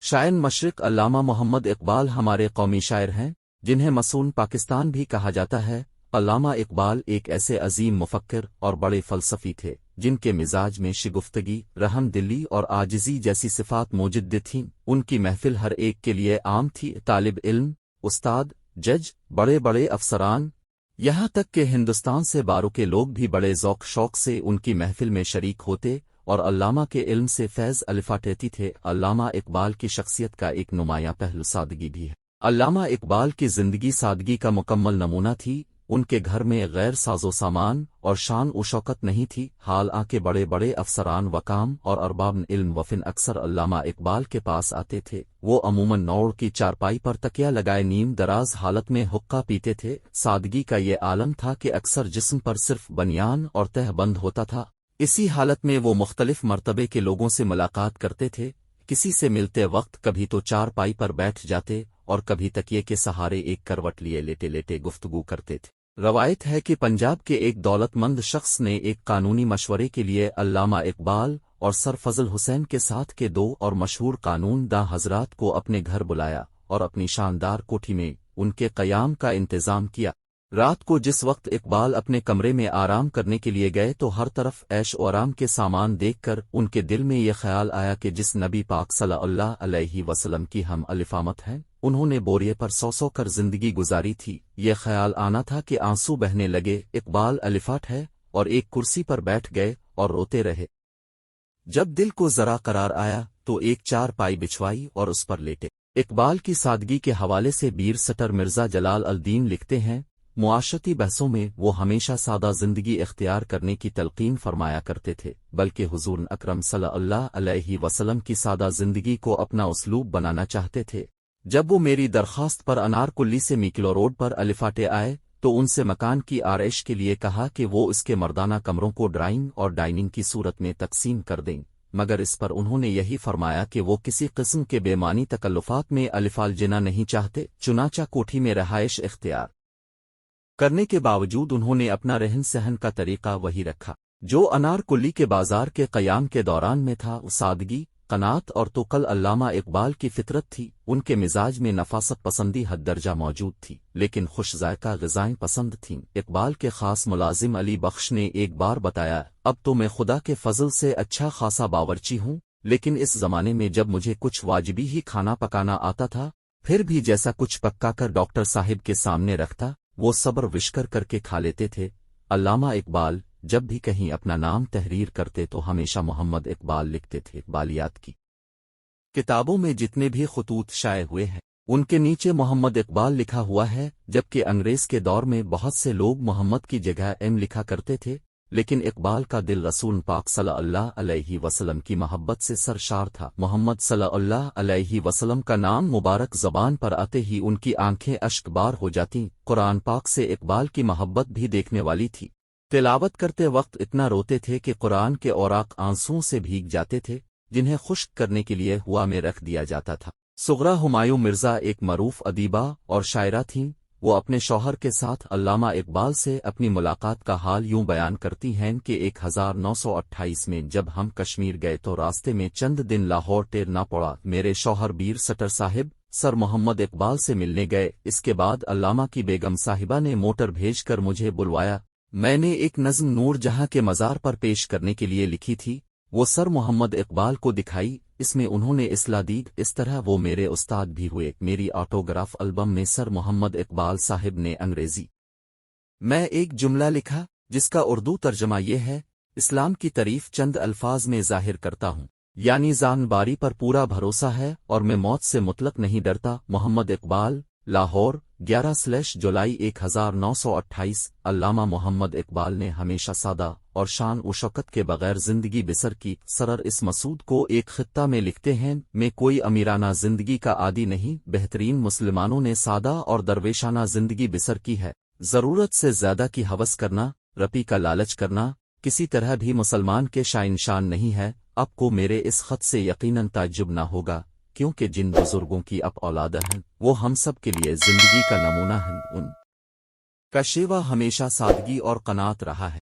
شاعر مشرق علامہ محمد اقبال ہمارے قومی شاعر ہیں، جنہیں مصون پاکستان بھی کہا جاتا ہے۔ علامہ اقبال ایک ایسے عظیم مفکر اور بڑے فلسفی تھے جن کے مزاج میں شگفتگی، رحم دلی اور عاجزی جیسی صفات موجود تھیں۔ ان کی محفل ہر ایک کے لیے عام تھی، طالب علم، استاد، جج، بڑے بڑے افسران، یہاں تک کہ ہندوستان سے باہر کے لوگ بھی بڑے ذوق شوق سے ان کی محفل میں شریک ہوتے اور علامہ کے علم سے فیض الفاٹیتی تھے۔ علامہ اقبال کی شخصیت کا ایک نمایاں پہلو سادگی بھی ہے۔ علامہ اقبال کی زندگی سادگی کا مکمل نمونہ تھی۔ ان کے گھر میں غیر ساز و سامان اور شان و شوکت نہیں تھی، حالانکہ بڑے بڑے افسران وکام اور ارباب علم و فن اکثر علامہ اقبال کے پاس آتے تھے۔ وہ عموماً نوڑ کی چارپائی پر تکیہ لگائے نیم دراز حالت میں حقہ پیتے تھے۔ سادگی کا یہ عالم تھا کہ اکثر جسم پر صرف بنیان اور تہ بند ہوتا تھا۔ اسی حالت میں وہ مختلف مرتبے کے لوگوں سے ملاقات کرتے تھے۔ کسی سے ملتے وقت کبھی تو چارپائی پر بیٹھ جاتے اور کبھی تکیے کے سہارے ایک کروٹ لیے لیٹے لیٹے گفتگو کرتے تھے۔ روایت ہے کہ پنجاب کے ایک دولت مند شخص نے ایک قانونی مشورے کے لیے علامہ اقبال اور سر فضل حسین کے ساتھ کے دو اور مشہور قانون داں حضرات کو اپنے گھر بلایا اور اپنی شاندار کوٹھی میں ان کے قیام کا انتظام کیا۔ رات کو جس وقت اقبال اپنے کمرے میں آرام کرنے کے لیے گئے تو ہر طرف عیش و آرام کے سامان دیکھ کر ان کے دل میں یہ خیال آیا کہ جس نبی پاک صلی اللہ علیہ وسلم کی ہم الفامت ہے، انہوں نے بوریے پر سو کر زندگی گزاری تھی۔ یہ خیال آنا تھا کہ آنسو بہنے لگے۔ اقبال الفاٹ ہے اور ایک کرسی پر بیٹھ گئے اور روتے رہے۔ جب دل کو ذرا قرار آیا تو ایک چار پائی بچھوائی اور اس پر لیٹے۔ اقبال کی سادگی کے حوالے سے بیر سٹر مرزا جلال الدین لکھتے ہیں، معاشرتی بحثوں میں وہ ہمیشہ سادہ زندگی اختیار کرنے کی تلقین فرمایا کرتے تھے، بلکہ حضور اکرم صلی اللہ علیہ وسلم کی سادہ زندگی کو اپنا اسلوب بنانا چاہتے تھے۔ جب وہ میری درخواست پر انار کلی سے میکلو روڈ پر الفاٹے آئے تو ان سے مکان کی آرائش کے لیے کہا کہ وہ اس کے مردانہ کمروں کو ڈرائنگ اور ڈائننگ کی صورت میں تقسیم کر دیں، مگر اس پر انہوں نے یہی فرمایا کہ وہ کسی قسم کے بے معنی تکلفات میں الفال جنا نہیں چاہتے۔ چنانچہ کوٹھی میں رہائش اختیار کرنے کے باوجود انہوں نے اپنا رہن سہن کا طریقہ وہی رکھا جو انار کلی کے بازار کے قیام کے دوران میں تھا۔ سادگی، قناعت اور توکل علامہ اقبال کی فطرت تھی۔ ان کے مزاج میں نفاست پسندی حد درجہ موجود تھی، لیکن خوش ذائقہ غذائیں پسند تھیں۔ اقبال کے خاص ملازم علی بخش نے ایک بار بتایا، اب تو میں خدا کے فضل سے اچھا خاصا باورچی ہوں، لیکن اس زمانے میں جب مجھے کچھ واجبی ہی کھانا پکانا آتا تھا، پھر بھی جیسا کچھ پکا کر ڈاکٹر صاحب کے سامنے رکھتا وہ صبر وشکر کر کے کھا لیتے تھے۔ علامہ اقبال جب بھی کہیں اپنا نام تحریر کرتے تو ہمیشہ محمد اقبال لکھتے تھے۔ اقبالیات کی کتابوں میں جتنے بھی خطوط شائع ہوئے ہیں ان کے نیچے محمد اقبال لکھا ہوا ہے، جبکہ انگریز کے دور میں بہت سے لوگ محمد کی جگہ ایم لکھا کرتے تھے، لیکن اقبال کا دل رسول پاک صلی اللہ علیہ وسلم کی محبت سے سرشار تھا۔ محمد صلی اللہ علیہ وسلم کا نام مبارک زبان پر آتے ہی ان کی آنکھیں اشک بار ہو جاتیں۔ قرآن پاک سے اقبال کی محبت بھی دیکھنے والی تھی۔ تلاوت کرتے وقت اتنا روتے تھے کہ قرآن کے اوراق آنسوؤں سے بھیگ جاتے تھے، جنہیں خشک کرنے کے لیے ہوا میں رکھ دیا جاتا تھا۔ صغرا ہمایوں مرزا ایک معروف ادیبہ اور شاعرہ تھیں۔ وہ اپنے شوہر کے ساتھ علامہ اقبال سے اپنی ملاقات کا حال یوں بیان کرتی ہیں کہ 1928 میں جب ہم کشمیر گئے تو راستے میں چند دن لاہور ٹھہرنا پڑا۔ میرے شوہر بیر سٹر صاحب سر محمد اقبال سے ملنے گئے۔ اس کے بعد علامہ کی بیگم صاحبہ نے موٹر بھیج کر مجھے بلوایا۔ میں نے ایک نظم نور جہاں کے مزار پر پیش کرنے کے لیے لکھی تھی، وہ سر محمد اقبال کو دکھائی۔ اس میں انہوں نے اصلاح دی، اس طرح وہ میرے استاد بھی ہوئے۔ میری آٹوگراف البم میں سر محمد اقبال صاحب نے انگریزی میں ایک جملہ لکھا جس کا اردو ترجمہ یہ ہے، اسلام کی تعریف چند الفاظ میں ظاہر کرتا ہوں، یعنی جان باری پر پورا بھروسہ ہے اور میں موت سے مطلق نہیں ڈرتا۔ محمد اقبال، لاہور، 11 جولائی 1928۔ علامہ محمد اقبال نے ہمیشہ سادہ اور شان و شوکت کے بغیر زندگی بسر کی۔ سرر اس مسعود کو ایک خطہ میں لکھتے ہیں، میں کوئی امیرانہ زندگی کا عادی نہیں، بہترین مسلمانوں نے سادہ اور درویشانہ زندگی بسر کی ہے۔ ضرورت سے زیادہ کی ہوس کرنا، رپی کا لالچ کرنا کسی طرح بھی مسلمان کے شائن شان نہیں ہے۔ آپ کو میرے اس خط سے یقیناً تعجب نہ ہوگا، کیونکہ جن بزرگوں کی اب اولاد ہیں وہ ہم سب کے لیے زندگی کا نمونہ ہیں۔ ان کا شیوا ہمیشہ سادگی اور قناعت رہا ہے۔